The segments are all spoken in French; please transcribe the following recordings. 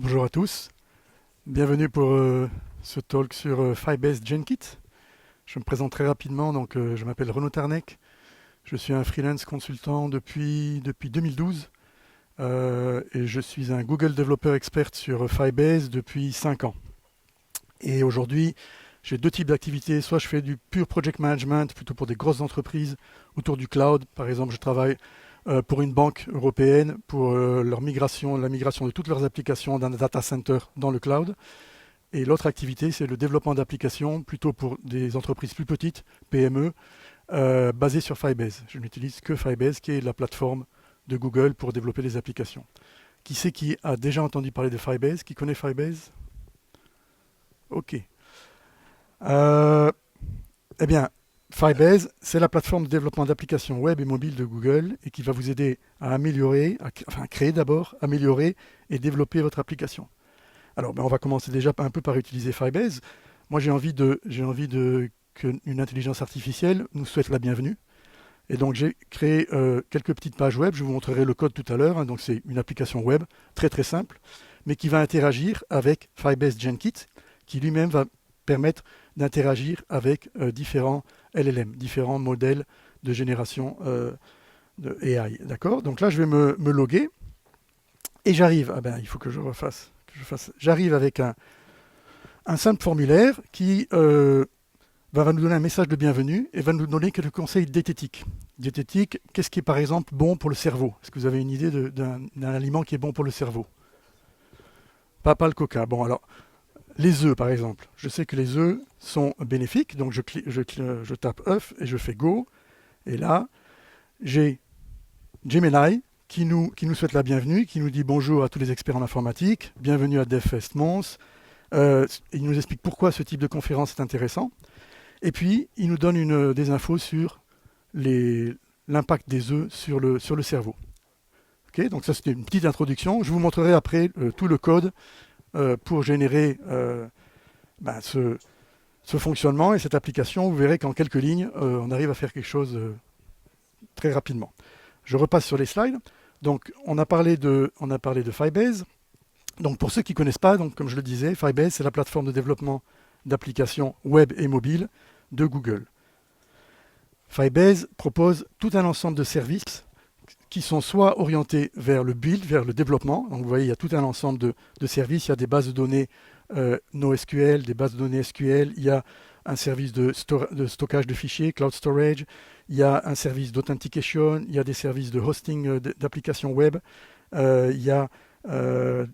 Bonjour à tous, bienvenue pour ce talk sur Firebase GenKit. Je me présente très rapidement, je m'appelle Renaud Tarnec, je suis un freelance consultant depuis 2012 et je suis un Google Developer Expert sur Firebase depuis 5 ans. Et aujourd'hui, j'ai deux types d'activités, soit je fais du pur project management, plutôt pour des grosses entreprises autour du cloud. Par exemple, je travaille pour une banque européenne pour la migration de toutes leurs applications d'un data center dans le cloud. Et l'autre activité, c'est le développement d'applications, plutôt pour des entreprises plus petites, PME, basées sur Firebase. Je n'utilise que Firebase, qui est la plateforme de Google pour développer des applications. Qui c'est qui a déjà entendu parler de Firebase? Qui connaît Firebase? Ok. Euh, eh bien, Firebase, c'est la plateforme de développement d'applications web et mobiles de Google et qui va vous aider à améliorer, à créer d'abord, améliorer et développer votre application. Alors, on va commencer déjà un peu par utiliser Firebase. Moi, j'ai envie qu'une intelligence artificielle nous souhaite la bienvenue. Et donc, j'ai créé quelques petites pages web. Je vous montrerai le code tout à l'heure. Donc, c'est une application web très très simple, mais qui va interagir avec Firebase GenKit, qui lui-même va permettre d'interagir avec différents LLM, différents modèles de génération de AI. D'accord? Donc là, je vais me loguer et j'arrive. Ah ben, il faut que je refasse. J'arrive avec un simple formulaire qui va nous donner un message de bienvenue et va nous donner quelques conseils diététiques. Diététique, qu'est-ce qui est par exemple bon pour le cerveau? Est-ce que vous avez une idée d'un aliment qui est bon pour le cerveau? Pas le coca. Bon, alors, les œufs par exemple. Je sais que les œufs sont bénéfiques, donc je tape œuf et je fais go. Et là, j'ai Gemini qui nous souhaite la bienvenue, qui nous dit bonjour à tous les experts en informatique, bienvenue à DevFest Mons. Il nous explique pourquoi ce type de conférence est intéressant. Et puis, il nous donne des infos sur l'impact des œufs sur le cerveau. Okay, donc ça, c'était une petite introduction. Je vous montrerai après tout le code pour générer ce fonctionnement et cette application. Vous verrez qu'en quelques lignes, on arrive à faire quelque chose très rapidement. Je repasse sur les slides. Donc, on a parlé de Firebase. Donc, pour ceux qui ne connaissent pas, donc, comme je le disais, Firebase, c'est la plateforme de développement d'applications web et mobile de Google. Firebase propose tout un ensemble de services qui sont soit orientés vers le build, vers le développement. Donc, vous voyez, il y a tout un ensemble de services. Il y a des bases de données NoSQL, des bases de données SQL. Il y a un service de stockage de fichiers, Cloud Storage. Il y a un service d'authentication. Il y a des services de hosting d'applications web. Il y a un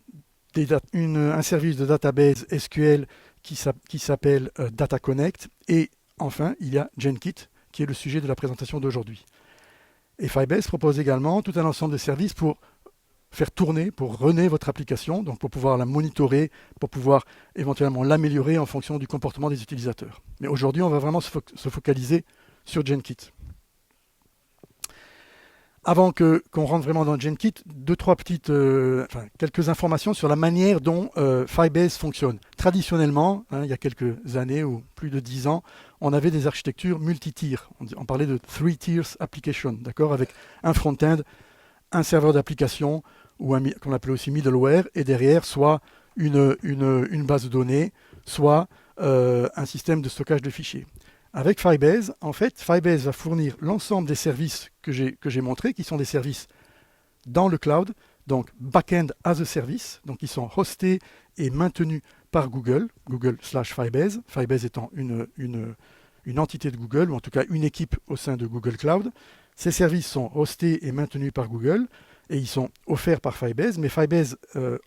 service de database SQL qui s'appelle Data Connect. Et enfin, il y a GenKit, qui est le sujet de la présentation d'aujourd'hui. Et Firebase propose également tout un ensemble de services pour faire tourner, pour runner votre application, donc pour pouvoir la monitorer, pour pouvoir éventuellement l'améliorer en fonction du comportement des utilisateurs. Mais aujourd'hui, on va vraiment se focaliser sur GenKit. Avant qu'on rentre vraiment dans GenKit, quelques informations sur la manière dont Firebase fonctionne. Traditionnellement, il y a quelques années ou plus de 10 ans, on avait des architectures multi-tiers. On parlait de three tiers application, d'accord, avec un front-end, un serveur d'application ou qu'on appelait aussi middleware, et derrière soit une base de données, soit un système de stockage de fichiers. Avec Firebase, en fait, Firebase va fournir l'ensemble des services que j'ai montrés, qui sont des services dans le cloud, donc back-end as a service, donc ils sont hostés et maintenus par Google /Firebase, Firebase étant une entité de Google, ou en tout cas une équipe au sein de Google Cloud. Ces services sont hostés et maintenus par Google, et ils sont offerts par Firebase, mais Firebase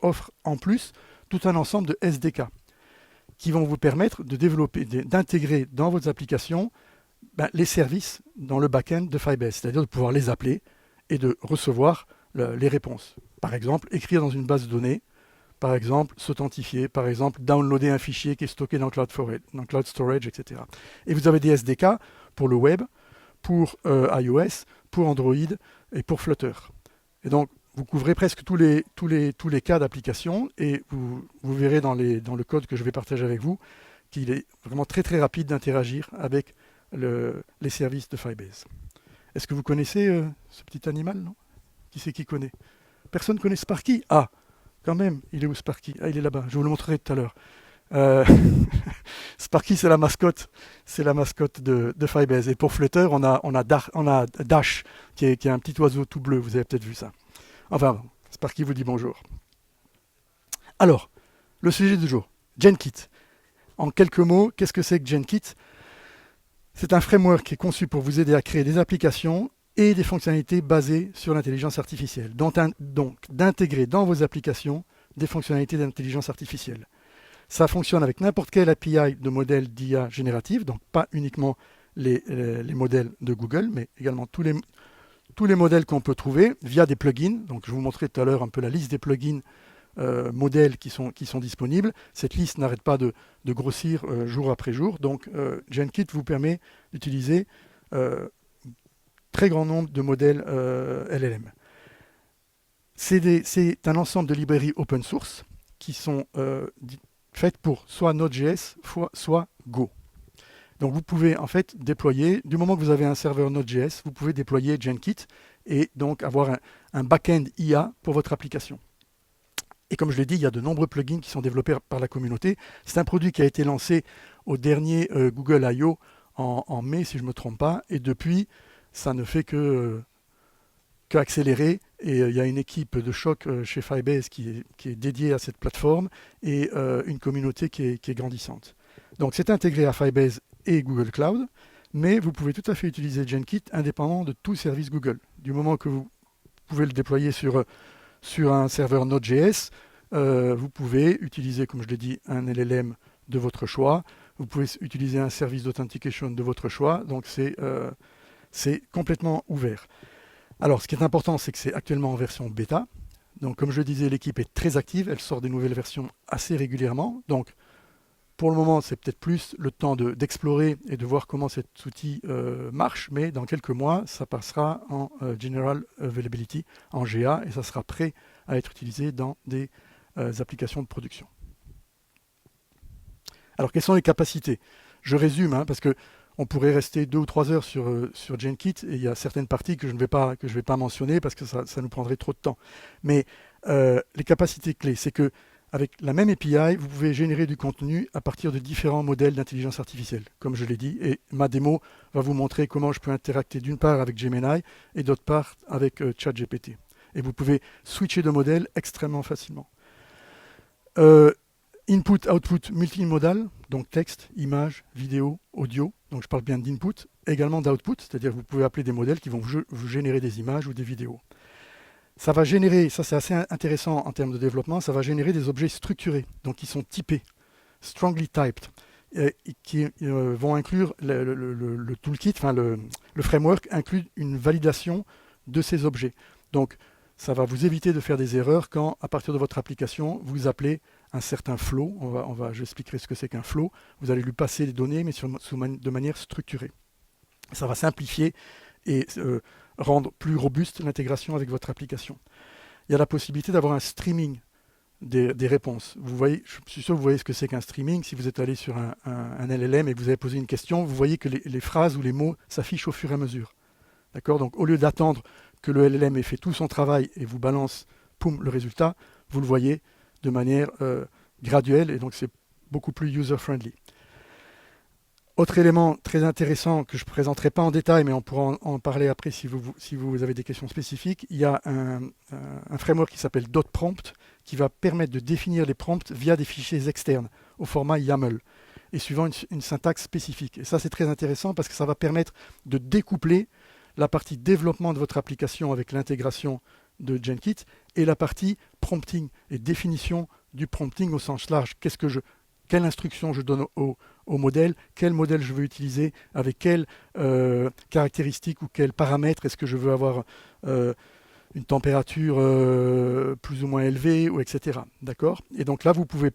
offre en plus tout un ensemble de SDK qui vont vous permettre de développer, d'intégrer dans vos applications les services dans le back-end de Firebase, c'est-à-dire de pouvoir les appeler et de recevoir les réponses. Par exemple, écrire dans une base de données, par exemple, s'authentifier, par exemple, downloader un fichier qui est stocké dans Cloud Storage, etc. Et vous avez des SDK pour le web, pour iOS, pour Android et pour Flutter. Et donc, vous couvrez presque tous les cas d'application et vous verrez dans le code que je vais partager avec vous qu'il est vraiment très très rapide d'interagir avec les services de Firebase. Est-ce que vous connaissez ce petit animal, non? Qui c'est qui connaît? Personne ne connaît Sparky? Ah, quand même, il est où Sparky? Ah, il est là-bas, je vous le montrerai tout à l'heure. Euh, Sparky, c'est la mascotte de Firebase. Et pour Flutter, on a Dash, qui est un petit oiseau tout bleu, vous avez peut-être vu ça. Enfin, Sparky vous dit bonjour. Alors, le sujet du jour, GenKit. En quelques mots, qu'est-ce que c'est que GenKit? C'est un framework qui est conçu pour vous aider à créer des applications et des fonctionnalités basées sur l'intelligence artificielle. Donc d'intégrer dans vos applications des fonctionnalités d'intelligence artificielle. Ça fonctionne avec n'importe quel API de modèle d'IA générative, donc pas uniquement les modèles de Google, mais également tous les modèles qu'on peut trouver via des plugins. Donc je vous montrerai tout à l'heure un peu la liste des plugins modèles qui sont disponibles. Cette liste n'arrête pas de grossir jour après jour. Donc GenKit vous permet d'utiliser très grand nombre de modèles LLM. C'est un ensemble de librairies open source qui sont faites pour soit Node.js, soit Go. Donc vous pouvez en fait déployer, du moment que vous avez un serveur Node.js, vous pouvez déployer GenKit et donc avoir un back-end IA pour votre application. Et comme je l'ai dit, il y a de nombreux plugins qui sont développés par la communauté. C'est un produit qui a été lancé au dernier Google I.O. en mai, si je ne me trompe pas. Et depuis, ça ne fait qu'accélérer. Et il y a une équipe de choc chez Firebase qui est dédiée à cette plateforme et une communauté qui est grandissante. Donc c'est intégré à Firebase et Google Cloud, mais vous pouvez tout à fait utiliser GenKit indépendamment de tout service Google. Du moment que vous pouvez le déployer sur un serveur Node.js, vous pouvez utiliser, comme je l'ai dit, un LLM de votre choix. Vous pouvez utiliser un service d'authentication de votre choix. Donc, c'est complètement ouvert. Alors, ce qui est important, c'est que c'est actuellement en version bêta. Donc, comme je le disais, l'équipe est très active. Elle sort des nouvelles versions assez régulièrement. Donc, pour le moment, c'est peut-être plus le temps d'explorer et de voir comment cet outil marche, mais dans quelques mois, ça passera en General Availability, en GA, et ça sera prêt à être utilisé dans des applications de production. Alors, quelles sont les capacités? Je résume, parce qu'on pourrait rester 2 ou 3 heures sur GenKit, et il y a certaines parties que je ne vais pas mentionner, parce que ça nous prendrait trop de temps. Mais les capacités clés, c'est que avec la même API, vous pouvez générer du contenu à partir de différents modèles d'intelligence artificielle, comme je l'ai dit. Et ma démo va vous montrer comment je peux interacter d'une part avec Gemini et d'autre part avec ChatGPT. Et vous pouvez switcher de modèle extrêmement facilement. Input, output multimodal, donc texte, image, vidéo, audio. Donc je parle bien d'input, également d'output, c'est-à-dire que vous pouvez appeler des modèles qui vont vous générer des images ou des vidéos. Ça va générer, ça c'est assez intéressant en termes de développement, ça va générer des objets structurés, donc qui sont typés, strongly typed, et qui vont inclure le toolkit, enfin le framework inclut une validation de ces objets. Donc ça va vous éviter de faire des erreurs quand, à partir de votre application, vous appelez un certain flow, j'expliquerai ce que c'est qu'un flow, vous allez lui passer des données, mais de manière structurée. Ça va simplifier et rendre plus robuste l'intégration avec votre application. Il y a la possibilité d'avoir un streaming des réponses. Vous voyez, je suis sûr que vous voyez ce que c'est qu'un streaming. Si vous êtes allé sur un LLM et que vous avez posé une question, vous voyez que les phrases ou les mots s'affichent au fur et à mesure. D'accord? Donc au lieu d'attendre que le LLM ait fait tout son travail et vous balance, poum, le résultat, vous le voyez de manière graduelle et donc c'est beaucoup plus user-friendly. Autre élément très intéressant que je ne présenterai pas en détail, mais on pourra en parler après si vous avez des questions spécifiques, il y a un framework qui s'appelle .prompt qui va permettre de définir les prompts via des fichiers externes au format YAML et suivant une syntaxe spécifique. Et ça, c'est très intéressant parce que ça va permettre de découpler la partie développement de votre application avec l'intégration de GenKit et la partie prompting et définition du prompting au sens large. Quelle instruction je donne au modèle, quel modèle je veux utiliser, avec quelles caractéristiques ou quels paramètres est-ce que je veux avoir une température plus ou moins élevée, ou etc. D'accord? Et donc là, vous pouvez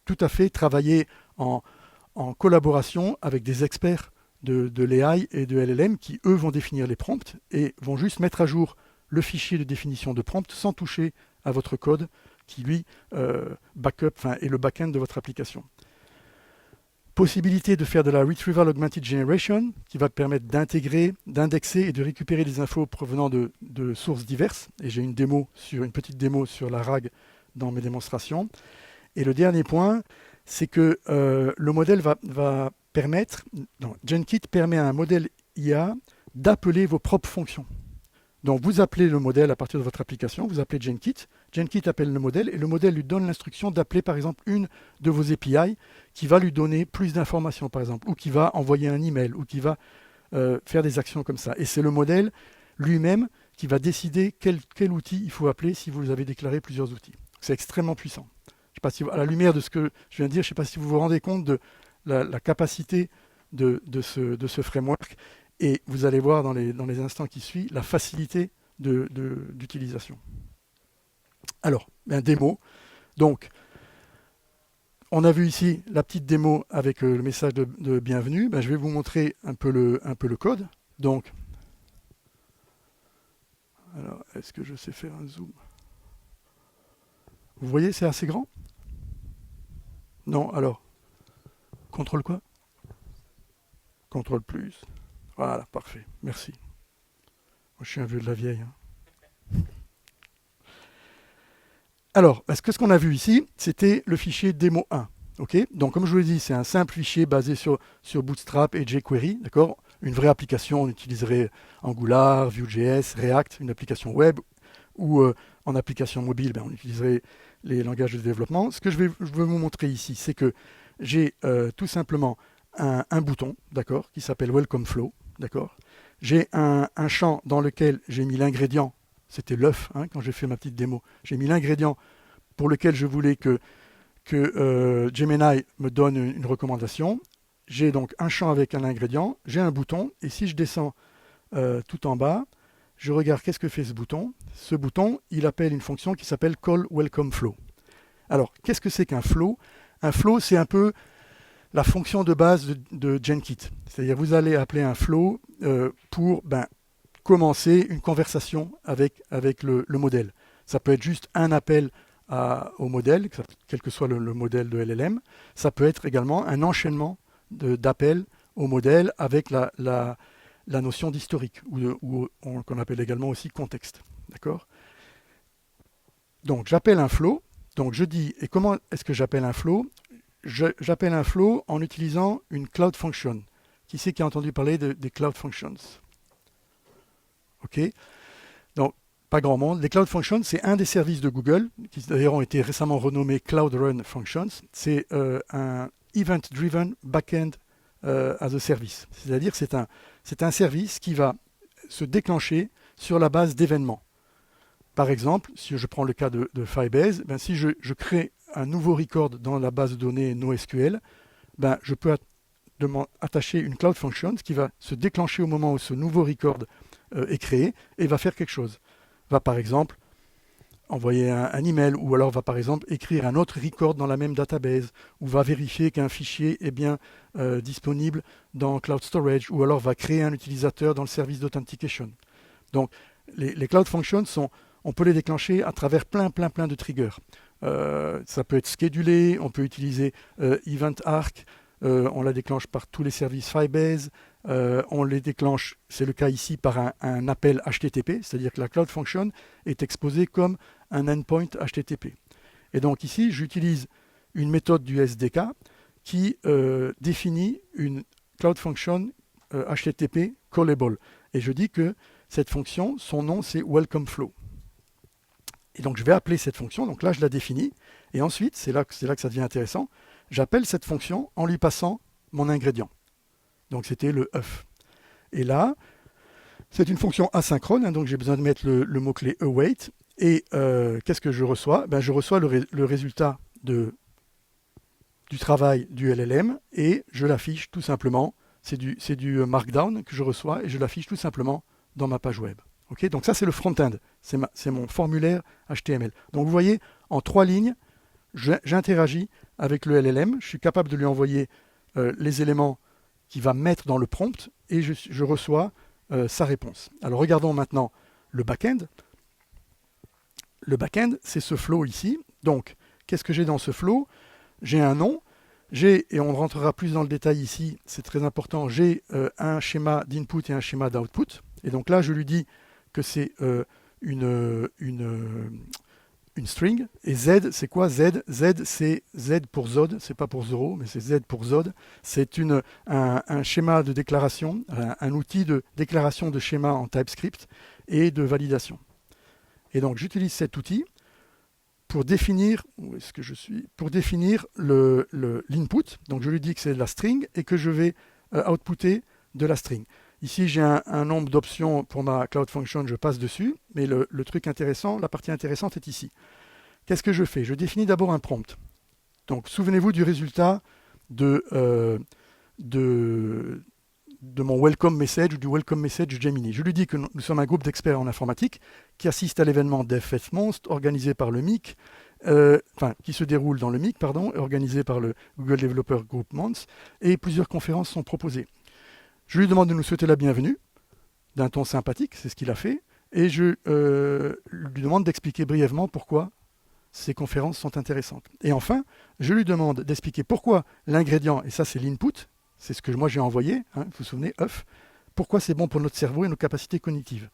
tout à fait travailler en collaboration avec des experts de l'AI et de LLM qui, eux, vont définir les prompts et vont juste mettre à jour le fichier de définition de prompt sans toucher à votre code qui, lui, est le back-end de votre application. Possibilité de faire de la Retrieval Augmented Generation qui va permettre d'intégrer, d'indexer et de récupérer des infos provenant de sources diverses. Et j'ai une petite démo sur la RAG dans mes démonstrations. Et le dernier point, c'est que le modèle va permettre, non, GenKit permet à un modèle IA d'appeler vos propres fonctions. Donc vous appelez le modèle à partir de votre application, vous appelez GenKit, GenKit appelle le modèle et le modèle lui donne l'instruction d'appeler par exemple une de vos API qui va lui donner plus d'informations par exemple, ou qui va envoyer un email, ou qui va faire des actions comme ça. Et c'est le modèle lui-même qui va décider quel outil il faut appeler si vous avez déclaré plusieurs outils. C'est extrêmement puissant. Je sais pas si, à la lumière de ce que je viens de dire, je ne sais pas si vous vous rendez compte de la capacité de ce framework. Et vous allez voir dans les instants qui suivent la facilité d'utilisation. Alors, un démo. Donc, on a vu ici la petite démo avec le message de bienvenue. Je vais vous montrer un peu le code. Donc, alors, est-ce que je sais faire un zoom? Vous voyez, c'est assez grand? Non, alors, contrôle quoi? Contrôle plus. Voilà, parfait, merci. Moi, je suis un vieux de la vieille. Alors, ce qu'on a vu ici, c'était le fichier démo 1. Okay, donc, comme je vous l'ai dit, c'est un simple fichier basé sur Bootstrap et jQuery. D'accord, une vraie application, on utiliserait Angular, Vue.js, React, une application web, ou en application mobile, on utiliserait les langages de développement. Ce que je veux vous montrer ici, c'est que j'ai tout simplement un bouton, d'accord, qui s'appelle Welcome Flow, d'accord. J'ai un champ dans lequel j'ai mis l'ingrédient, c'était l'œuf, quand j'ai fait ma petite démo, j'ai mis l'ingrédient pour lequel je voulais que Gemini me donne une recommandation. J'ai donc un champ avec un ingrédient, j'ai un bouton, et si je descends tout en bas, je regarde qu'est-ce que fait ce bouton. Ce bouton, il appelle une fonction qui s'appelle Call Welcome Flow. Alors, qu'est-ce que c'est qu'un flow? Un flow, c'est un peu la fonction de base de GenKit. C'est-à-dire, vous allez appeler un flow pour commencer une conversation avec le modèle. Ça peut être juste un appel au modèle, quel que soit le modèle de LLM. Ça peut être également un enchaînement d'appels au modèle avec la notion d'historique, ou qu'on appelle également aussi contexte. D'accord? Donc, j'appelle un flow. Donc, je dis, et comment est-ce que j'appelle un flow? J'appelle un flow en utilisant une Cloud Function. Qui c'est qui a entendu parler des Cloud Functions? OK. Donc, pas grand monde. Les Cloud Functions, c'est un des services de Google, qui d'ailleurs ont été récemment renommés Cloud Run Functions. C'est un Event-Driven Backend as a Service. C'est-à-dire que c'est un service qui va se déclencher sur la base d'événements. Par exemple, si je prends le cas de Firebase, si je crée un nouveau record dans la base de données NoSQL, je peux attacher une Cloud Function qui va se déclencher au moment où ce nouveau record est créé et va faire quelque chose. Va par exemple envoyer un email, ou alors va par exemple écrire un autre record dans la même database, ou va vérifier qu'un fichier est bien disponible dans Cloud Storage, ou alors va créer un utilisateur dans le service d'authentication. Donc les Cloud Functions on peut les déclencher à travers plein de triggers. Ça peut être schedulé, on peut utiliser Event Arc, on la déclenche par tous les services Firebase, on les déclenche, c'est le cas ici, par un appel HTTP, c'est-à-dire que la Cloud Function est exposée comme un endpoint HTTP. Et donc ici, j'utilise une méthode du SDK qui définit une Cloud Function HTTP callable. Et je dis que cette fonction, son nom, c'est Welcome Flow. Et donc, je vais appeler cette fonction. Donc là, je la définis. Et ensuite, c'est là que ça devient intéressant. J'appelle cette fonction en lui passant mon ingrédient. Donc, c'était le œuf. Et là, c'est une fonction asynchrone. Donc, j'ai besoin de mettre le mot-clé await. Et qu'est-ce que je reçois? Je reçois le résultat du travail du LLM. Et je l'affiche tout simplement. C'est du Markdown que je reçois. Et je l'affiche tout simplement dans ma page web. Okay, donc ça, c'est le front-end. C'est mon formulaire HTML. Donc vous voyez, en 3 lignes, j'interagis avec le LLM. Je suis capable de lui envoyer les éléments qu'il va mettre dans le prompt et je reçois sa réponse. Alors regardons maintenant le back-end. Le back-end, c'est ce flow ici. Donc, qu'est-ce que j'ai dans ce flow? J'ai un nom. Et on rentrera plus dans le détail ici, c'est très important, j'ai un schéma d'input et un schéma d'output. Et donc là, je lui dis que c'est une string. Et Z, c'est quoi Z? Z, c'est Z pour Zod, c'est pas pour Zoro, mais c'est Z pour Zod. C'est un schéma de déclaration, un outil de déclaration de schéma en TypeScript et de validation. Et donc j'utilise cet outil pour définir, où est-ce que je suis? Pour définir l'input. Donc je lui dis que c'est de la string et que je vais outputer de la string. Ici, j'ai un nombre d'options pour ma Cloud Function, je passe dessus, mais le truc intéressant, la partie intéressante est ici. Qu'est-ce que je fais? Je définis d'abord un prompt. Donc, souvenez-vous du résultat de mon welcome message ou du welcome message de Gemini. Je lui dis que nous sommes un groupe d'experts en informatique qui assiste à l'événement DevFestMonst organisé par le MIC, qui se déroule dans le MIC, organisé par le Google Developer Group Month, et plusieurs conférences sont proposées. Je lui demande de nous souhaiter la bienvenue, d'un ton sympathique, c'est ce qu'il a fait, et je lui demande d'expliquer brièvement pourquoi ces conférences sont intéressantes. Et enfin, je lui demande d'expliquer pourquoi l'ingrédient, et ça c'est l'input, c'est ce que moi j'ai envoyé, vous vous souvenez, œuf, pourquoi c'est bon pour notre cerveau et nos capacités cognitives.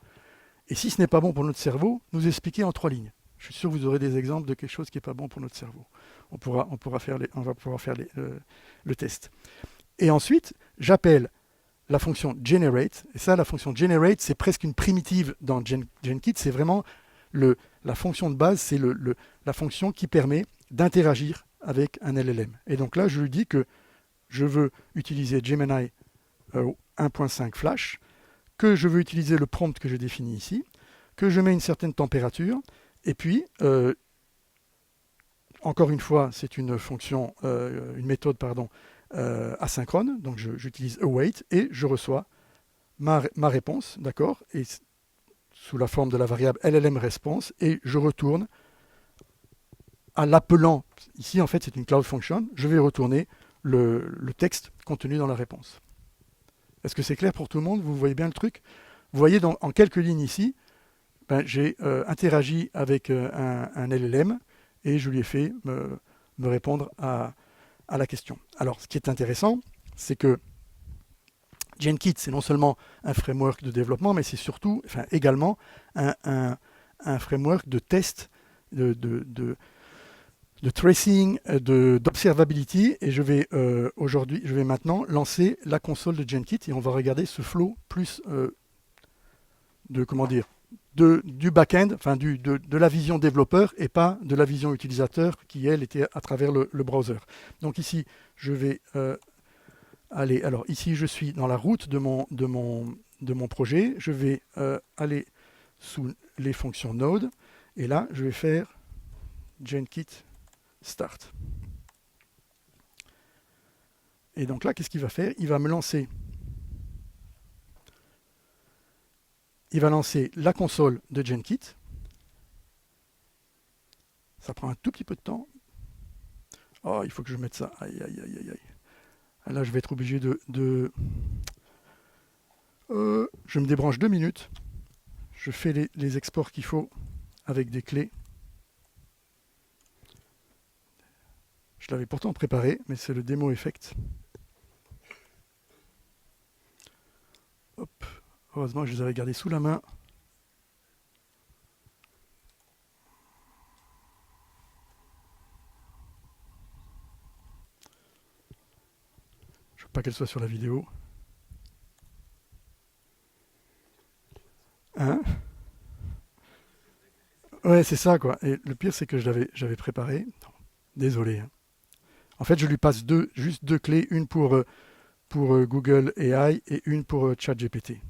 Et si ce n'est pas bon pour notre cerveau, nous expliquer en 3 lignes. Je suis sûr que vous aurez des exemples de quelque chose qui n'est pas bon pour notre cerveau. On va pouvoir faire le test. Et ensuite, j'appelle la fonction generate, et ça, la fonction generate, c'est presque une primitive dans Jenkit, c'est vraiment la fonction de base, c'est la fonction qui permet d'interagir avec un LLM. Et donc là, je lui dis que je veux utiliser Gemini 1.5 Flash, que je veux utiliser le prompt que j'ai défini ici, que je mets une certaine température, et puis, encore une fois, c'est une fonction, une méthode, asynchrone, donc j'utilise await et je reçois ma réponse, d'accord, et sous la forme de la variable LLM response, et je retourne à l'appelant, ici en fait c'est une cloud function, je vais retourner le texte contenu dans la réponse. Est-ce que c'est clair pour tout le monde? Vous voyez bien le truc? Vous voyez en quelques lignes ici, j'ai interagi avec un LLM et je lui ai fait me répondre à la question. Alors, ce qui est intéressant, c'est que Jenkit, c'est non seulement un framework de développement, mais c'est surtout, également, un framework de test, de tracing, d'observability. Et je vais maintenant lancer la console de Jenkit et on va regarder ce flow plus du back-end, de la vision développeur et pas de la vision utilisateur qui, elle, était à travers le browser. Donc ici, je vais aller. Alors ici, je suis dans la route de mon projet. Je vais aller sous les fonctions Node. Et là, je vais faire Jenkit Start. Et donc là, qu'est-ce qu'il va faire? Il va me lancer. Il va lancer la console de Jenkit. Ça prend un tout petit peu de temps. Oh, il faut que je mette ça. Aïe, aïe, aïe, aïe, aïe. Là, je vais être obligé je me débranche 2 minutes. Je fais les exports qu'il faut avec des clés. Je l'avais pourtant préparé, mais c'est le démo effect. Hop. Heureusement que je les avais gardés sous la main. Je ne veux pas qu'elle soit sur la vidéo. Hein? Ouais, c'est ça, quoi. Et le pire, c'est que j'avais préparé. Désolé. Hein. En fait, je lui passe juste deux clés, une pour Google AI et une pour ChatGPT.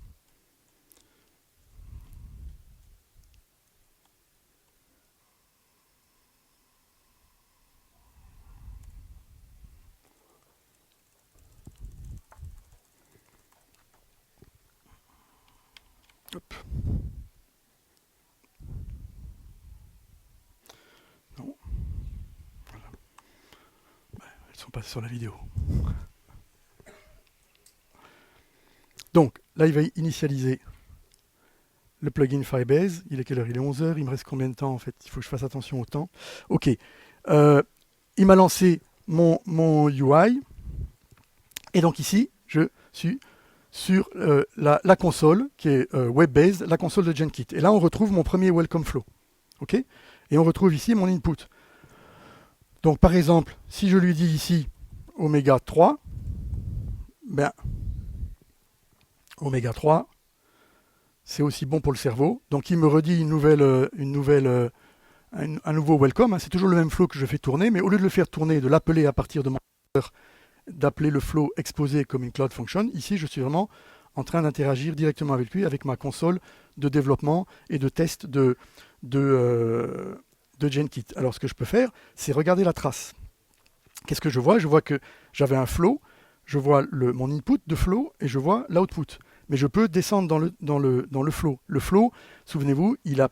Hop. Non. Voilà. Elles sont passées sur la vidéo. Donc, là, il va initialiser le plugin Firebase. Il est quelle heure? Il est 11h. Il me reste combien de temps, en fait? Il faut que je fasse attention au temps. OK. Il m'a lancé mon UI. Et donc ici, je suis sur la console qui est web-based, la console de Jenkit. Et là, on retrouve mon premier welcome flow. OK? Et on retrouve ici mon input. Donc par exemple, si je lui dis ici oméga 3, ben, oméga 3, c'est aussi bon pour le cerveau. Donc il me redit un nouveau welcome. Hein. C'est toujours le même flow que je fais tourner, mais au lieu de le faire tourner, de l'appeler à partir de mon d'appeler le flow exposé comme une cloud function, ici je suis vraiment en train d'interagir directement avec lui, avec ma console de développement et de test de Jenkit. Alors ce que je peux faire, c'est regarder la trace. Qu'est-ce que je vois? Je vois que j'avais un flow, je vois mon input de flow et je vois l'output. Mais je peux descendre dans le flow. Le flow, souvenez-vous, il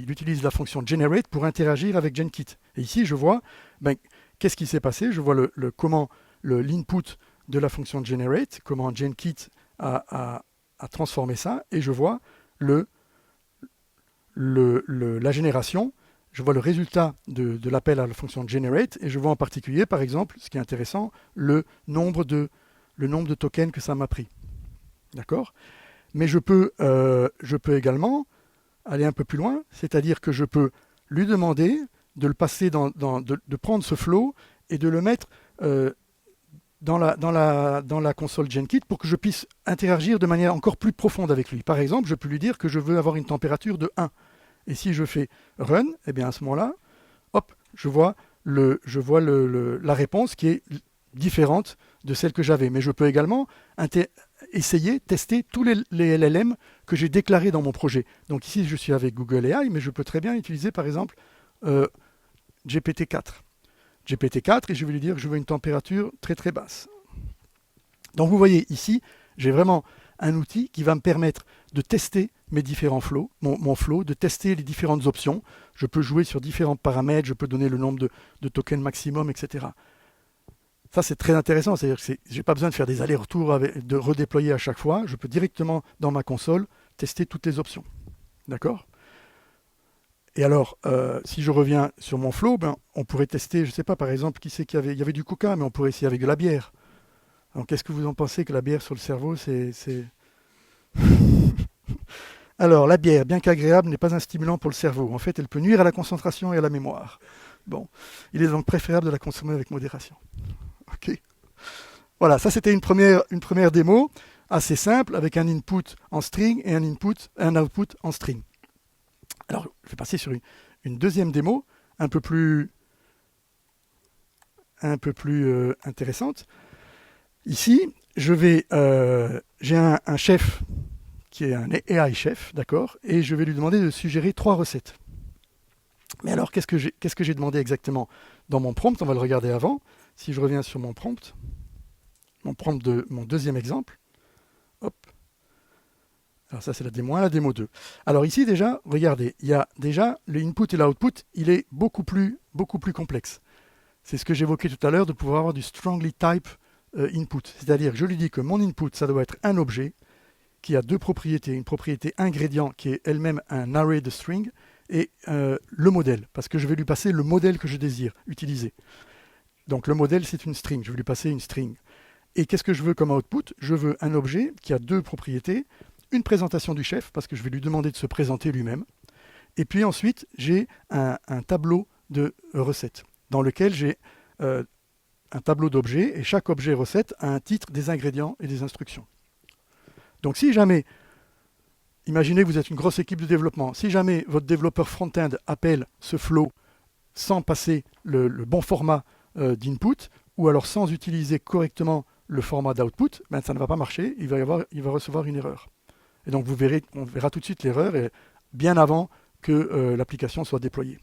utilise la fonction generate pour interagir avec Jenkit. Et ici, je vois qu'est-ce qui s'est passé. Je vois comment l'input de la fonction generate, comment Jenkit a transformé ça, et je vois la génération. Je vois le résultat de l'appel à la fonction generate, et je vois en particulier, par exemple, ce qui est intéressant, le nombre de tokens que ça m'a pris. D'accord? Mais je peux également aller un peu plus loin, c'est-à-dire que je peux lui demander de le passer de prendre ce flow et de le mettre dans la console Jenkit pour que je puisse interagir de manière encore plus profonde avec lui. Par exemple, je peux lui dire que je veux avoir une température de 1. Et si je fais run, eh bien à ce moment-là, hop, je vois la réponse qui est différente de celle que j'avais. Mais je peux également tester tous les LLM que j'ai déclarés dans mon projet. Donc ici, je suis avec Google AI, mais je peux très bien utiliser, par exemple, GPT-4. GPT-4, et je vais lui dire que je veux une température très très basse. Donc vous voyez ici, j'ai vraiment un outil qui va me permettre de tester mes différents flows, mon flow, de tester les différentes options. Je peux jouer sur différents paramètres, je peux donner le nombre de tokens maximum, etc. Ça, c'est très intéressant. C'est-à-dire que je n'ai pas besoin de faire des allers-retours, de redéployer à chaque fois. Je peux directement, dans ma console, tester toutes les options. D'accord? Et alors, si je reviens sur mon flow, on pourrait tester, je ne sais pas, par exemple, il y avait du coca, mais on pourrait essayer avec de la bière. Donc, qu'est-ce que vous en pensez que la bière sur le cerveau, c'est... Alors, la bière, bien qu'agréable, n'est pas un stimulant pour le cerveau. En fait, elle peut nuire à la concentration et à la mémoire. Bon, il est donc préférable de la consommer avec modération. Ok. Voilà, ça c'était une première démo assez simple avec un input en string et un output en string. Alors, je vais passer sur une deuxième démo un peu plus intéressante. Ici, j'ai un chef qui est un AI chef, d'accord, et je vais lui demander de suggérer 3 recettes. Mais alors, qu'est-ce que j'ai demandé exactement dans mon prompt? On va le regarder avant. Si je reviens sur mon prompt de mon deuxième exemple, hop. Alors ça, c'est la démo 1, la démo 2. Alors ici, déjà, regardez, il y a déjà le input et l'output, il est beaucoup plus complexe. C'est ce que j'évoquais tout à l'heure, de pouvoir avoir du strongly type input. C'est-à-dire que je lui dis que mon input, ça doit être un objet qui a 2 propriétés. Une propriété ingrédient qui est elle-même un array de string et le modèle, parce que je vais lui passer le modèle que je désire utiliser. Donc le modèle, c'est une string. Je vais lui passer une string. Et qu'est-ce que je veux comme output? Je veux un objet qui a 2 propriétés. Une présentation du chef, parce que je vais lui demander de se présenter lui-même. Et puis ensuite, j'ai un tableau de recettes, dans lequel j'ai un tableau d'objets, et chaque objet recette a un titre, des ingrédients et des instructions. Donc si jamais, imaginez que vous êtes une grosse équipe de développement, si jamais votre développeur front-end appelle ce flow sans passer le bon format d'input, ou alors sans utiliser correctement le format d'output, ça ne va pas marcher, il va recevoir une erreur. Et donc on verra tout de suite l'erreur bien avant que l'application soit déployée.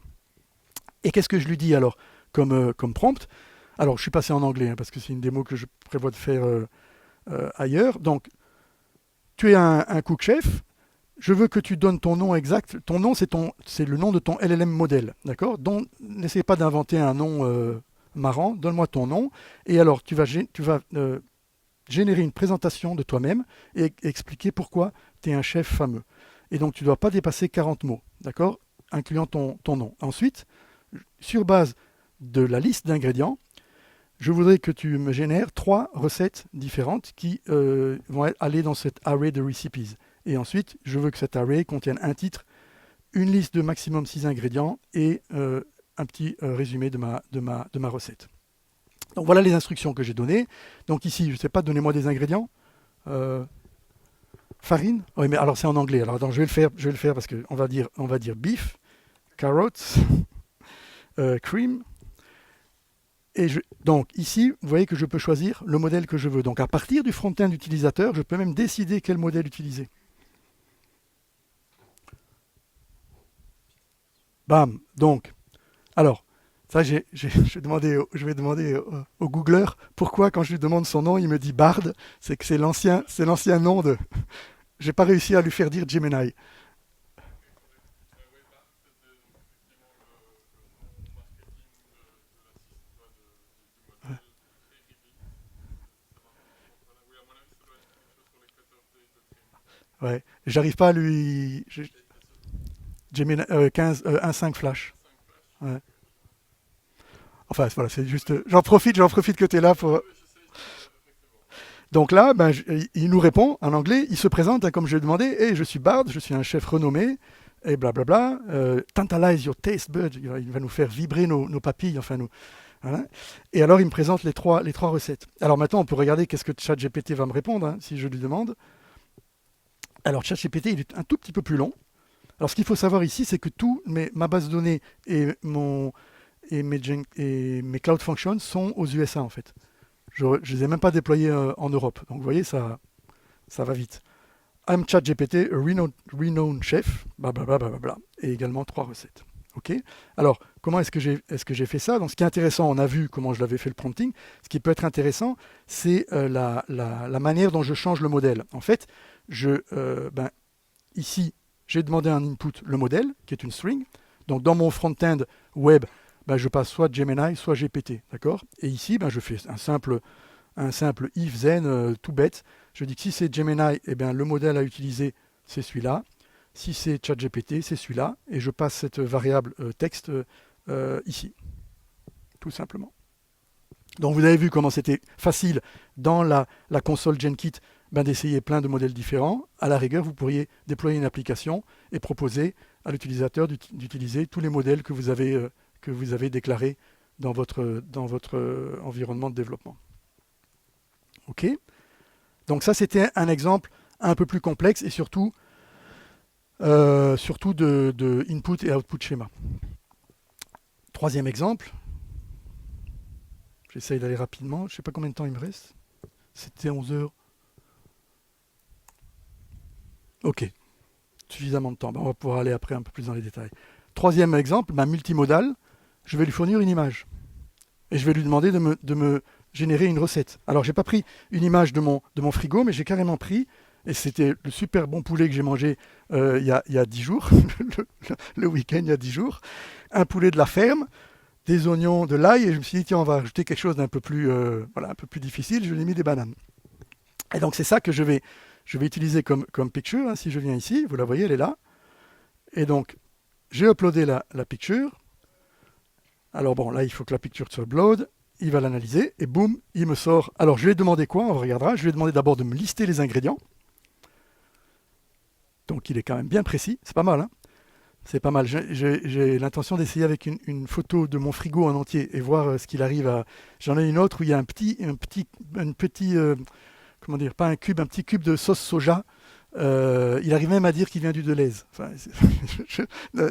Et qu'est-ce que je lui dis alors comme prompt? Alors je suis passé en anglais parce que c'est une démo que je prévois de faire ailleurs. Donc tu es un cook chef, je veux que tu donnes ton nom exact. Ton nom, c'est le nom de ton LLM modèle, d'accord? Donc n'essaie pas d'inventer un nom marrant, donne-moi ton nom. Et alors tu vas générer une présentation de toi-même et expliquer pourquoi tu es un chef fameux. Et donc, tu ne dois pas dépasser 40 mots, d'accord, incluant ton nom. Ensuite, sur base de la liste d'ingrédients, je voudrais que tu me génères 3 recettes différentes qui vont aller dans cet array de recipes. Et ensuite, je veux que cet array contienne un titre, une liste de maximum 6 ingrédients et un petit résumé de ma recette. Donc voilà les instructions que j'ai données. Donc ici, je ne sais pas, donnez-moi des ingrédients. Farine. Oui, mais alors c'est en anglais. Alors attends, je vais le faire parce qu'on va dire beef, carrots, cream. Donc ici, vous voyez que je peux choisir le modèle que je veux. Donc à partir du front-end utilisateur, je peux même décider quel modèle utiliser. Bam. Donc, alors, ça, je vais demander au Googler pourquoi quand je lui demande son nom, il me dit Bard. C'est que c'est l'ancien nom de. J'ai pas réussi à lui faire dire Gemini. Ouais. J'arrive pas à lui. Gemini 1.5 Flash. Ouais. Enfin, voilà, c'est juste. J'en profite que tu es là pour. Donc là, ben, il nous répond en anglais, il se présente, hein, comme je l'ai demandé, et je suis Bard, je suis un chef renommé, et blablabla. Tantalize your taste buds, il va nous faire vibrer nos papilles, enfin nous. Voilà. Et alors, il me présente les trois recettes. Alors maintenant, on peut regarder qu'est-ce que ChatGPT va me répondre, hein, si je lui demande. Alors, ChatGPT, il est un tout petit peu plus long. Alors, ce qu'il faut savoir ici, c'est que ma base de données et mes Cloud Functions sont aux USA, en fait. Je ne les ai même pas déployés en Europe. Donc, vous voyez, ça va vite. I'm ChatGPT, a renowned chef, blablabla, et également 3 recettes. Ok. Alors, comment est-ce que j'ai fait ça? Donc, ce qui est intéressant, on a vu comment je l'avais fait le prompting. Ce qui peut être intéressant, c'est la manière dont je change le modèle. En fait, ici, j'ai demandé un input, le modèle, qui est une string. Donc, dans mon front-end web, je passe soit Gemini, soit GPT. D'accord. Et ici, je fais un simple if then tout bête. Je dis que si c'est Gemini, eh bien, le modèle à utiliser, c'est celui-là. Si c'est ChatGPT, c'est celui-là. Et je passe cette variable texte ici, tout simplement. Donc vous avez vu comment c'était facile dans la console GenKit d'essayer plein de modèles différents. À la rigueur, vous pourriez déployer une application et proposer à l'utilisateur d'utiliser tous les modèles que vous avez déclarés dans votre environnement de développement. OK. Donc ça, c'était un exemple un peu plus complexe et surtout de input et output schéma. Troisième exemple. J'essaye d'aller rapidement. Je ne sais pas combien de temps il me reste. C'était 11 heures. OK. Suffisamment de temps. On va pouvoir aller après un peu plus dans les détails. Troisième exemple, multimodal. Je vais lui fournir une image. Et je vais lui demander de me générer une recette. Alors, j'ai pas pris une image de mon frigo, mais j'ai carrément pris, et c'était le super bon poulet que j'ai mangé il y a 10 jours, le week-end il y a 10 jours, un poulet de la ferme, des oignons, de l'ail, et je me suis dit, tiens, on va ajouter quelque chose d'un peu plus, un peu plus difficile, je lui ai mis des bananes. Et donc, c'est ça que je vais utiliser comme picture, hein. Si je viens ici, vous la voyez, elle est là. Et donc, j'ai uploadé la picture. Alors bon, là, il faut que la picture se upload. Il va l'analyser et boum, il me sort. Alors, je lui ai demandé quoi? On regardera. Je lui ai demandé d'abord de me lister les ingrédients. Donc, il est quand même bien précis. C'est pas mal, hein? C'est pas mal. J'ai l'intention d'essayer avec une photo de mon frigo en entier et voir ce qu'il arrive à. J'en ai une autre où il y a un petit comment dire, pas un cube, un petit cube de sauce soja. Il arrive même à dire qu'il vient du Deleuze. Enfin,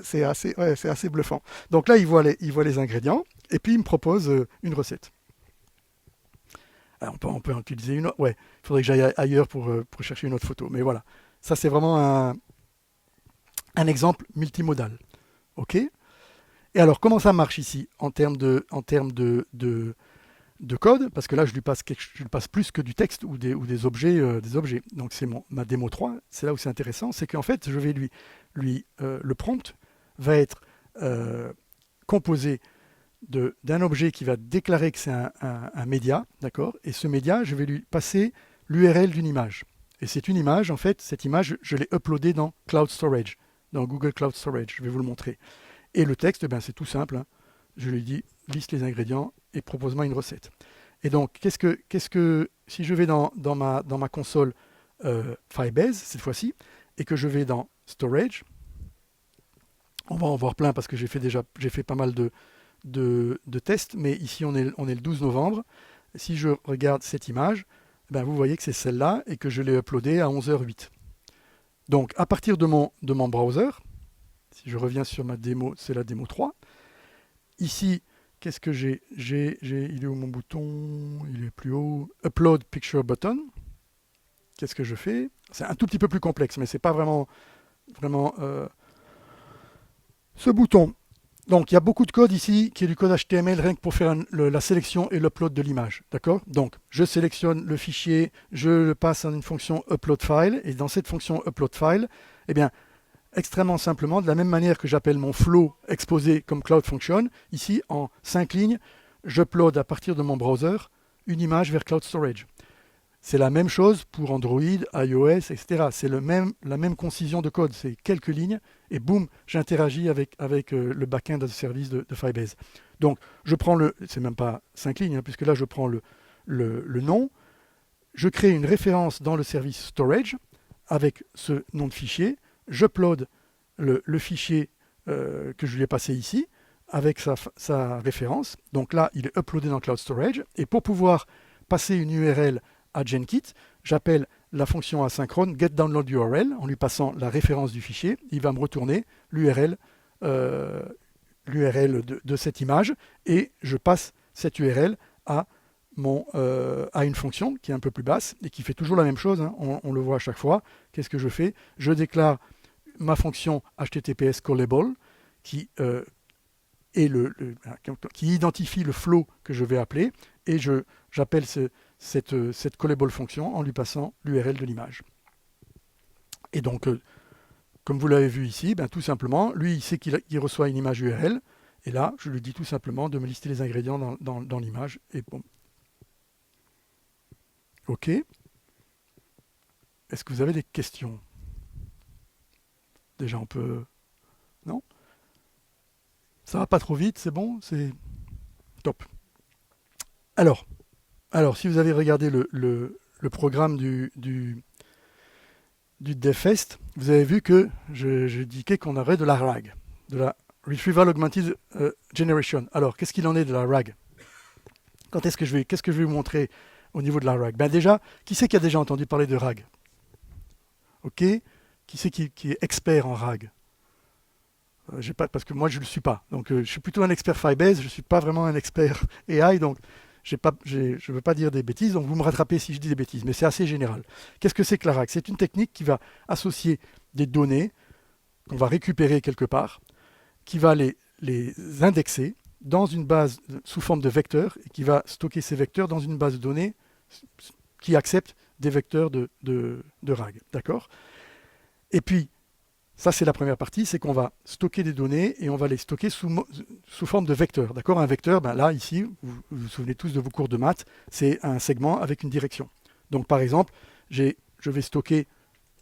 c'est assez bluffant. Donc là, il voit les ingrédients et puis il me propose une recette. Alors, on peut en utiliser une autre. Ouais, il faudrait que j'aille ailleurs pour chercher une autre photo. Mais voilà, ça c'est vraiment un exemple multimodal. OK. Et alors, comment ça marche ici en termes de code, parce que là je lui passe plus que du texte ou des objets. Donc c'est ma démo 3, c'est là où c'est intéressant, c'est qu'en fait je vais le prompt va être composé d'un objet qui va déclarer que c'est un média, d'accord, et ce média, je vais lui passer l'URL d'une image. Et c'est une image, en fait, cette image, je l'ai uploadée dans Cloud Storage, dans Google Cloud Storage, je vais vous le montrer. Et le texte, c'est tout simple, hein. Je lui dis, liste les ingrédients et propose-moi une recette. Et donc, si je vais dans ma console Firebase, cette fois-ci, et que je vais dans Storage, On va en voir plein parce que j'ai fait pas mal de tests, mais ici on est le 12 novembre. Si je regarde cette image, ben vous voyez que c'est celle-là et que je l'ai uploadée à 11h08. Donc à partir de mon browser, si je reviens sur ma démo, c'est la démo 3. Ici, qu'est-ce que j'ai? Il est où mon bouton? Il est plus haut. Upload Picture Button. Qu'est-ce que je fais? C'est un tout petit peu plus complexe, mais c'est pas vraiment ce bouton. Donc il y a beaucoup de code ici qui est du code HTML rien que pour faire la sélection et l'upload de l'image. D'accord? Donc je sélectionne le fichier, je le passe en une fonction upload file, et dans cette fonction upload file, eh bien, extrêmement simplement, de la même manière que j'appelle mon flow exposé comme Cloud Function, ici en 5 lignes, j'upload à partir de mon browser une image vers Cloud Storage. C'est la même chose pour Android, iOS, etc. C'est la même concision de code. C'est quelques lignes et boum, j'interagis avec le backend de service de Firebase. Donc, je prends c'est même pas 5 lignes, hein, puisque là, je prends le nom. Je crée une référence dans le service storage avec ce nom de fichier. J'upload le fichier que je lui ai passé ici avec sa référence. Donc là, il est uploadé dans Cloud Storage. Et pour pouvoir passer une URL à Jenkit, j'appelle la fonction asynchrone getDownloadURL en lui passant la référence du fichier. Il va me retourner l'URL de cette image et je passe cette URL à une fonction qui est un peu plus basse et qui fait toujours la même chose, hein, on le voit à chaque fois. Qu'est-ce que je fais? Je déclare ma fonction HTTPS callable qui qui identifie le flow que je vais appeler et j'appelle cette callable fonction en lui passant l'URL de l'image. Et donc, comme vous l'avez vu ici, ben, tout simplement, lui, il sait qu'il reçoit une image URL, et là, je lui dis tout simplement de me lister les ingrédients dans l'image, et bon. OK. Est-ce que vous avez des questions? Déjà, on peut... Non? Ça va pas trop vite, c'est bon? C'est top. Alors, si vous avez regardé le programme du DevFest, vous avez vu que je indiquais qu'on aurait de la RAG, de la Retrieval Augmented Generation. Alors, qu'est-ce qu'il en est de la RAG? Qu'est-ce que je vais vous montrer au niveau de la RAG? Ben déjà, qui c'est qui a déjà entendu parler de RAG? OK? Qui c'est qui est expert en RAG? Parce que moi, je ne le suis pas. Donc, je suis plutôt un expert Firebase, je ne suis pas vraiment un expert AI, donc je ne veux pas dire des bêtises, donc vous me rattrapez si je dis des bêtises, mais c'est assez général. Qu'est-ce que c'est que la RAG? C'est une technique qui va associer des données qu'on va récupérer quelque part, qui va les indexer dans une base sous forme de vecteurs, et qui va stocker ces vecteurs dans une base de données qui accepte des vecteurs de RAG. D'accord? Et puis, ça, c'est la première partie, c'est qu'on va stocker des données et on va les stocker sous forme de vecteurs. D'accord? Un vecteur, ben là, ici, vous vous souvenez tous de vos cours de maths, c'est un segment avec une direction. Donc, par exemple, je vais stocker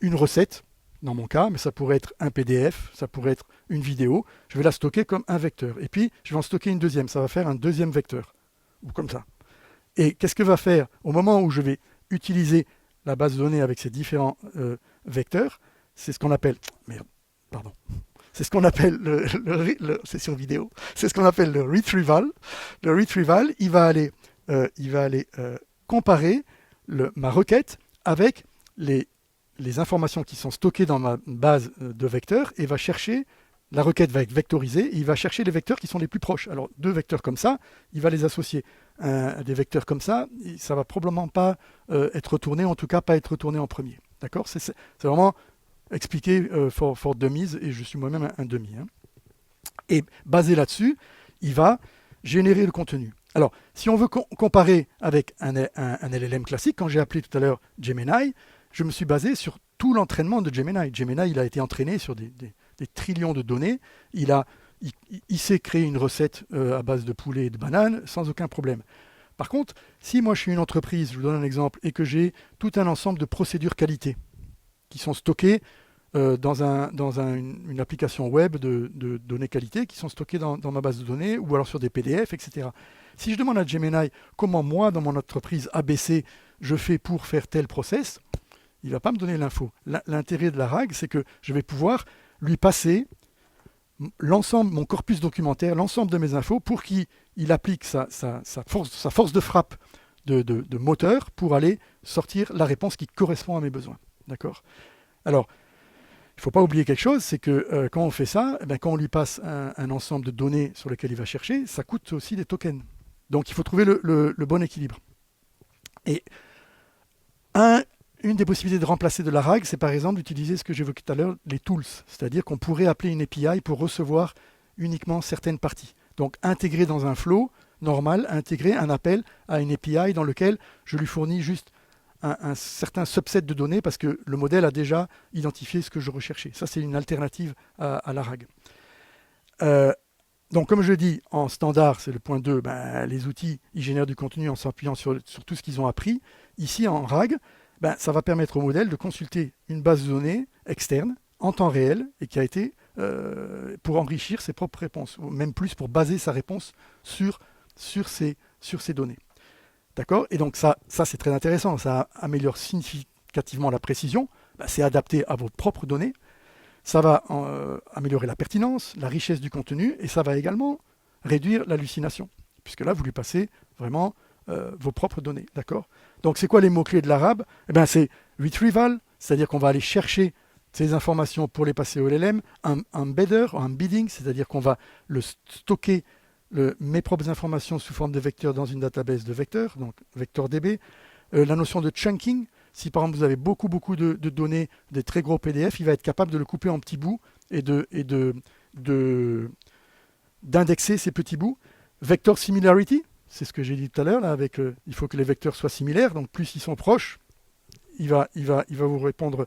une recette, dans mon cas, mais ça pourrait être un PDF, ça pourrait être une vidéo. Je vais la stocker comme un vecteur. Et puis, je vais en stocker une deuxième. Ça va faire un deuxième vecteur. Ou comme ça. Et qu'est-ce que va faire au moment où je vais utiliser la base de données avec ces différents vecteurs? C'est ce qu'on appelle... Merde, pardon. C'est ce qu'on appelle c'est sur vidéo. C'est ce qu'on appelle le retrieval. Le retrieval, il va aller comparer ma requête avec les informations qui sont stockées dans ma base de vecteurs et va chercher, la requête va être vectorisée, et il va chercher les vecteurs qui sont les plus proches. Alors, deux vecteurs comme ça, il va les associer à des vecteurs comme ça, ça va probablement pas être retourné, en tout cas pas être retourné en premier. D'accord? C'est vraiment expliqué for dummies, et je suis moi-même un dummy. Hein. Et basé là-dessus, il va générer le contenu. Alors, si on veut comparer avec un LLM classique, quand j'ai appelé tout à l'heure Gemini, je me suis basé sur tout l'entraînement de Gemini. Gemini, il a été entraîné sur des trillions de données. Il sait créer une recette à base de poulet et de bananes sans aucun problème. Par contre, si moi je suis une entreprise, je vous donne un exemple, et que j'ai tout un ensemble de procédures qualité qui sont stockées dans une application web de données qualité, qui sont stockées dans ma base de données, ou alors sur des PDF, etc. Si je demande à Gemini comment moi, dans mon entreprise ABC, je fais pour faire tel process, il ne va pas me donner l'info. L'intérêt de la RAG, c'est que je vais pouvoir lui passer l'ensemble, mon corpus documentaire, l'ensemble de mes infos, pour qu'il applique sa force de frappe de moteur pour aller sortir la réponse qui correspond à mes besoins. D'accord ? Alors, il ne faut pas oublier quelque chose, c'est que quand on fait ça, quand on lui passe un ensemble de données sur lesquelles il va chercher, ça coûte aussi des tokens. Donc il faut trouver le bon équilibre. Et une des possibilités de remplacer de la RAG, c'est par exemple d'utiliser ce que j'évoquais tout à l'heure, les tools. C'est-à-dire qu'on pourrait appeler une API pour recevoir uniquement certaines parties. Donc intégrer dans un flow normal, intégrer un appel à une API dans lequel je lui fournis juste un certain subset de données parce que le modèle a déjà identifié ce que je recherchais. Ça, c'est une alternative à la RAG. Donc, comme je dis, en standard, c'est le point 2, les outils, ils génèrent du contenu en s'appuyant sur tout ce qu'ils ont appris. Ici, en RAG, ça va permettre au modèle de consulter une base de données externe en temps réel et qui a été pour enrichir ses propres réponses, ou même plus pour baser sa réponse sur ces données. D'accord ? Et donc ça c'est très intéressant, ça améliore significativement la précision, c'est adapté à vos propres données, ça va améliorer la pertinence, la richesse du contenu, et ça va également réduire l'hallucination, puisque là vous lui passez vraiment vos propres données. D'accord ? Donc c'est quoi les mots-clés de l'arabe ? C'est retrieval, c'est-à-dire qu'on va aller chercher ces informations pour les passer au LLM, un embedder, un embedding, c'est-à-dire qu'on va le stocker mes propres informations sous forme de vecteurs dans une database de vecteurs, donc VectorDB. La notion de chunking, si par exemple vous avez beaucoup de données, des très gros PDF, il va être capable de le couper en petits bouts et d'indexer ces petits bouts. Vector similarity, c'est ce que j'ai dit tout à l'heure, là, avec il faut que les vecteurs soient similaires, donc plus ils sont proches, il va vous répondre,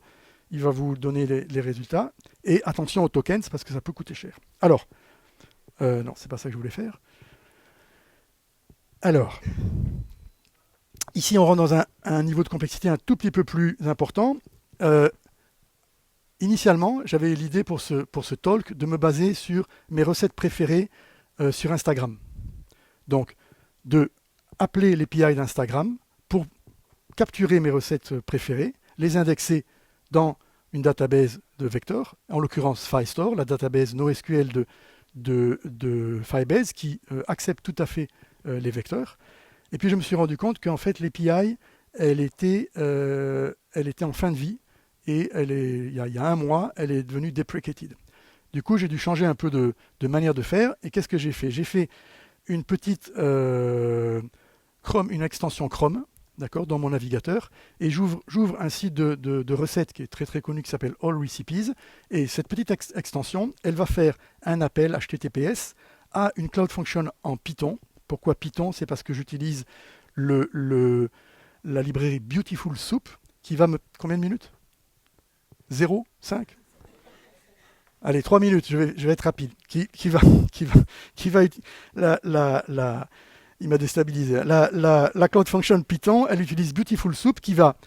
il va vous donner les résultats. Et attention aux tokens, parce que ça peut coûter cher. Alors, non, c'est pas ça que je voulais faire. Alors, ici on rentre dans un niveau de complexité un tout petit peu plus important. Initialement, j'avais l'idée pour ce talk de me baser sur mes recettes préférées sur Instagram. Donc, de appeler l'API d'Instagram pour capturer mes recettes préférées, les indexer dans une database de vecteurs, en l'occurrence FileStore, la database NoSQL de Firebase qui accepte tout à fait les vecteurs. Et puis je me suis rendu compte qu'en fait l'API, elle était en fin de vie et il y a un mois, elle est devenue deprecated. Du coup, j'ai dû changer un peu de manière de faire. Et qu'est-ce que j'ai fait ? J'ai fait une petite Chrome, une extension Chrome, d'accord, dans mon navigateur, et j'ouvre un site de recettes qui est très très connu qui s'appelle All Recipes, et cette petite extension, elle va faire un appel HTTPS à une Cloud Function en Python. Pourquoi Python ? C'est parce que j'utilise la librairie Beautiful Soup, qui va me... Combien de minutes ? 0 5 Allez, 3 minutes, je vais être rapide. Il m'a déstabilisé. La Cloud Function Python, elle utilise Beautiful Soup qui va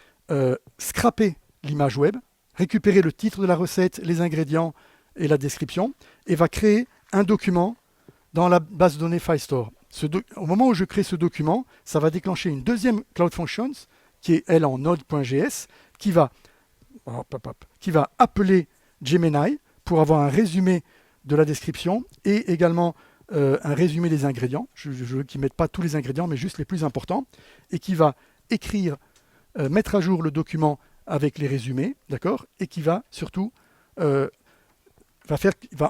scraper l'image web, récupérer le titre de la recette, les ingrédients et la description, et va créer un document dans la base de données FileStore. Au moment où je crée ce document, ça va déclencher une deuxième Cloud Functions, qui est elle en Node.js, qui va appeler Gemini pour avoir un résumé de la description et également un résumé des ingrédients. Je veux qu'ils ne mettent pas tous les ingrédients, mais juste les plus importants, et qui va écrire, mettre à jour le document avec les résumés, d'accord, et qui va surtout va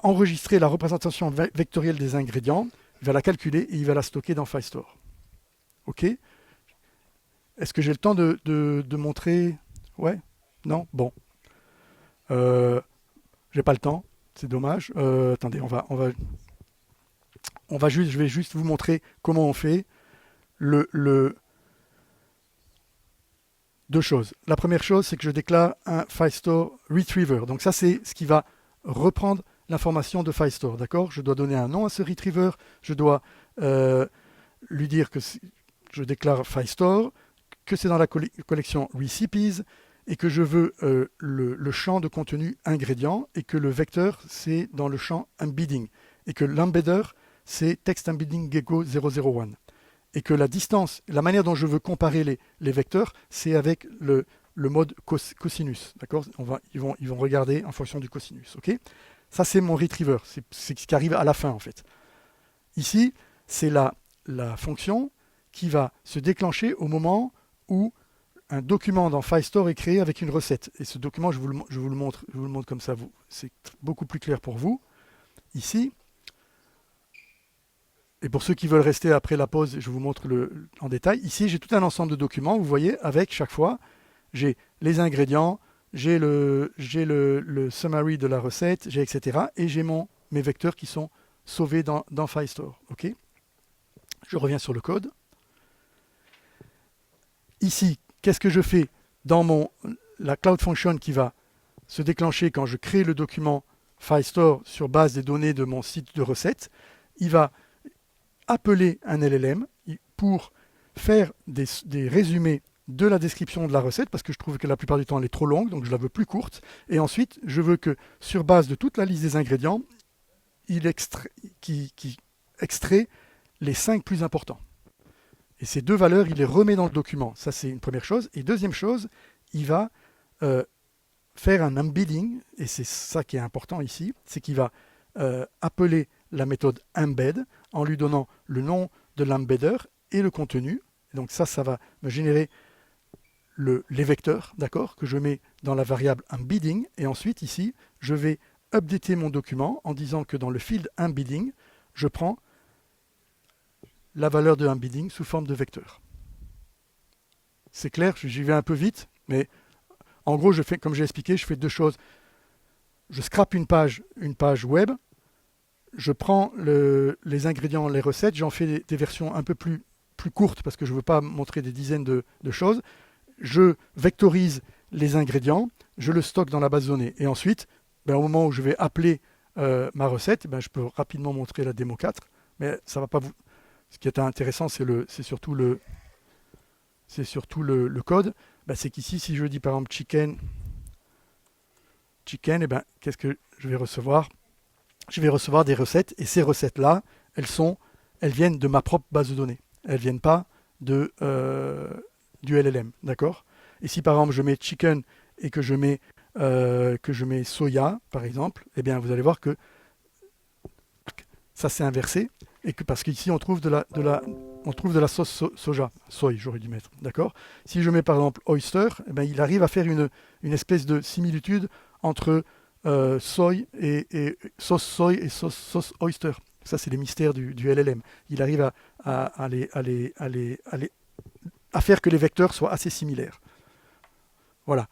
enregistrer la représentation vectorielle des ingrédients, il va la calculer et il va la stocker dans FileStore. OK ? Est-ce que j'ai le temps de montrer ? Ouais ? Non ? Bon. J'ai pas le temps, c'est dommage. Attendez, je vais juste vous montrer comment on fait deux choses. La première chose, c'est que je déclare un FileStore Retriever. Donc ça, c'est ce qui va reprendre l'information de FileStore. D'accord ? Je dois donner un nom à ce Retriever. Je dois lui dire que je déclare FileStore, que c'est dans la collection Recipes, et que je veux le champ de contenu ingrédient, et que le vecteur, c'est dans le champ embedding, et que l'embedder, c'est text embedding gecko 001. Et que la distance, la manière dont je veux comparer les vecteurs, c'est avec le mode cosinus. D'accord ? Ils vont regarder en fonction du cosinus. Okay ? Ça, c'est mon retriever. C'est ce qui arrive à la fin, en fait. Ici, c'est la fonction qui va se déclencher au moment où un document dans FileStore est créé avec une recette. Et ce document, je vous le montre comme ça, c'est beaucoup plus clair pour vous. Ici, et pour ceux qui veulent rester après la pause, je vous montre en détail. Ici, j'ai tout un ensemble de documents, vous voyez, avec chaque fois, j'ai les ingrédients, j'ai le summary de la recette, etc. Et j'ai mes vecteurs qui sont sauvés dans FileStore. Okay, je reviens sur le code. Ici, qu'est-ce que je fais dans la Cloud Function qui va se déclencher quand je crée le document FileStore sur base des données de mon site de recette? Il va appeler un LLM pour faire des résumés de la description de la recette, parce que je trouve que la plupart du temps elle est trop longue, donc je la veux plus courte. Et ensuite, je veux que sur base de toute la liste des ingrédients, qui extrait les 5 plus importants. Et ces 2 valeurs, il les remet dans le document. Ça, c'est une première chose. Et deuxième chose, il va faire un embedding, et c'est ça qui est important ici, c'est qu'il va appeler la méthode embed en lui donnant le nom de l'embedder et le contenu. Donc ça va me générer les vecteurs, d'accord, que je mets dans la variable embedding. Et ensuite, ici, je vais updater mon document en disant que dans le field embedding, je prends la valeur de embedding sous forme de vecteur. C'est clair, j'y vais un peu vite, mais en gros, je fais, comme j'ai expliqué, je fais 2 choses. Je scrape une page web, je prends les ingrédients, les recettes, j'en fais des versions un peu plus courtes parce que je ne veux pas montrer des dizaines de choses. Je vectorise les ingrédients, je le stocke dans la base de données. Et ensuite, au moment où je vais appeler ma recette, je peux rapidement montrer la démo 4, mais ça va pas vous... Ce qui est intéressant, c'est surtout le code. C'est qu'ici, si je dis par exemple chicken, qu'est-ce que je vais recevoir? Je vais recevoir des recettes, et ces recettes-là, elles viennent de ma propre base de données. Elles ne viennent pas du LLM, d'accord? Et si par exemple je mets chicken et que je mets soya, par exemple, vous allez voir que ça s'est inversé, et que parce qu'ici on trouve de la sauce soja, soy, j'aurais dû mettre, d'accord? Si je mets par exemple oyster, il arrive à faire une espèce de similitude entre soy et sauce oyster. Ça, c'est les mystères du LLM. Il arrive à faire que les vecteurs soient assez similaires. Voilà.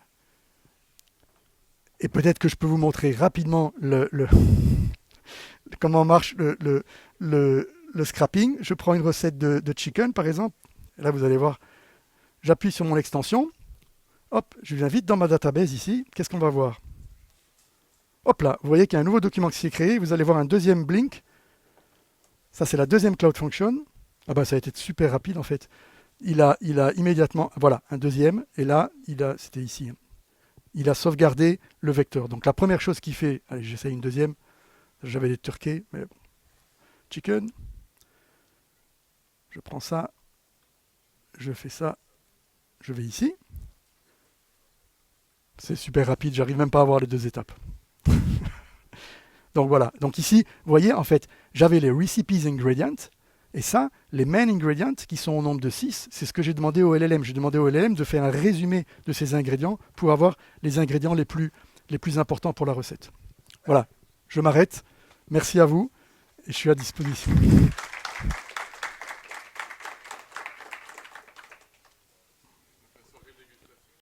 Et peut-être que je peux vous montrer rapidement comment marche le scrapping. Je prends une recette de chicken, par exemple. Là, vous allez voir, j'appuie sur mon extension. Hop, je viens vite dans ma database ici. Qu'est-ce qu'on va voir? Hop là, vous voyez qu'il y a un nouveau document qui s'est créé. Vous allez voir un deuxième blink. Ça, c'est la deuxième Cloud Function. Ça a été super rapide, en fait. Il a immédiatement... Voilà, un deuxième. Et là, c'était ici. Il a sauvegardé le vecteur. Donc, la première chose qu'il fait... Allez, j'essaye une deuxième. J'avais des turquets, mais bon. Chicken. Je prends ça. Je fais ça. Je vais ici. C'est super rapide. J'arrive même pas à voir les 2 étapes. Donc voilà, donc ici, vous voyez, en fait, j'avais les recipes ingredients, et ça, les main ingredients, qui sont au nombre de 6, c'est ce que j'ai demandé au LLM. J'ai demandé au LLM de faire un résumé de ces ingrédients pour avoir les ingrédients les plus importants pour la recette. Voilà, je m'arrête. Merci à vous, et je suis à disposition.